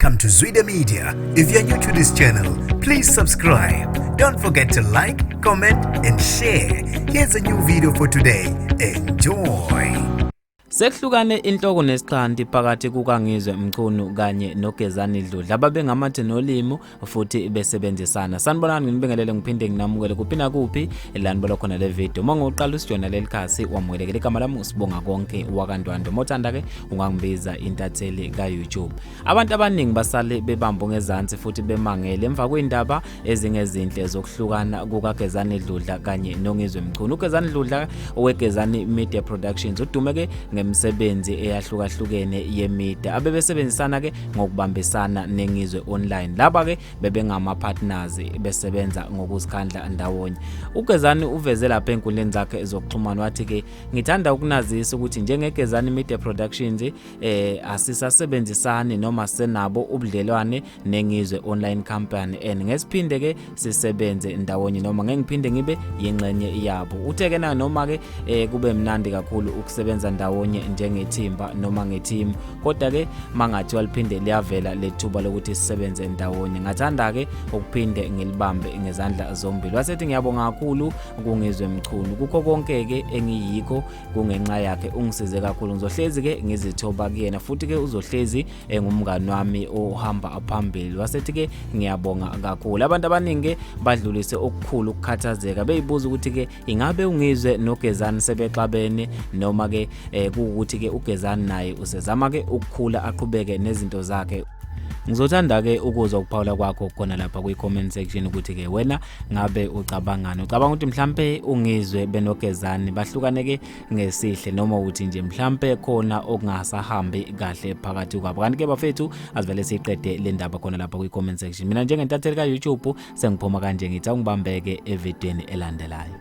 Welcome to Zwida Media. If you're new to this channel, please subscribe. Don't forget to like, comment, and share. Here's a new video for today. Enjoy. Sekuhlukene Inhloko Nesxhanti phakathi Ku-Ngizwe Mchunu kanye noGezani Dludla ababengamathe nolimo futhi besebenzisana. Sanibonani nginibingelele ngiphinde nginamukele kuphina kuphi elanibona khona le video. Mongoqala usijona lelikhasi wamukelekela igama lami usibonga konke wakandwando. Mothanda ke ungangibiza intatheli ka YouTube. Abantu abaningi basale bebamba ngezansi futhi bemangele emva kwendaba ezingezinhle zokuhlukana kukaGezani Dludla kanye noNgizwe Mchunu. uGezani Dludla oweGezani Media Productions udume ke ngemsebenzi eyahlukahlukene yemedia abebesebenzisana ke ngokubambisana neNgizwe online. Laba ke bebengama partners besebenza ngokuzikhandla ndawonye. uGezani uveze lapha enkundleni zakhe zokuxhumana wathi ke ngithanda ukunazisa ukuthi njengeGezani Media Productions asisasebenzisani noma senabo ubudlelwane neNgizwe online company and ngesiphinde ke sisebenze ndawonye noma ngiphinde ngibe yingxenye yabo. Utheke na noma ke kube mnandi kakhulu ukusebenza ndawonye njengethimba noma ngeteam, kodwa ke mangathi waliphinde liyavela lethuba lokuthi sisebenze ndawonye. Ngathanda ke ukuphinde ngilibambe ngezandla zombili. Wasethi ngiyabonga kakhulu kuNgizwe Mchunu kukho konke ke engiyikho kungenxa yakhe ungisize kakhulu. Ngizohlezi ke ngizithoba kuyena futhi ke uzohlezi engumngani wami ohamba phambili. Wasethi ke ngiyabonga kakhulu. Abantu abaningi badlulise okukhulu ukukhathazeka beyibuza ukuthi ke ingabe uNgizwe noGezani sebexabene noma ke ukuthi ke uGezani naye usezama ke ukukhula aqhubeke nezinto zakhe. Ngizothanda ke ukuzwa ukuphawula kwakho khona lapha kwi-comment section ukuthi ke wena ngabe ucabangani? Ucabanga ukuthi mhlambe uNgizwe benoGezani bahlukane ke ngesihle noma uthi nje mhlambe khona okungasahambi kahle phakathi kwabo? Kanti ke bafethu asivele siqede le ndaba khona lapha kwi-comment section. Mina njengentatheli ka YouTube sengiphuma kanje ngithi ungibambeke evidweni elandelayo.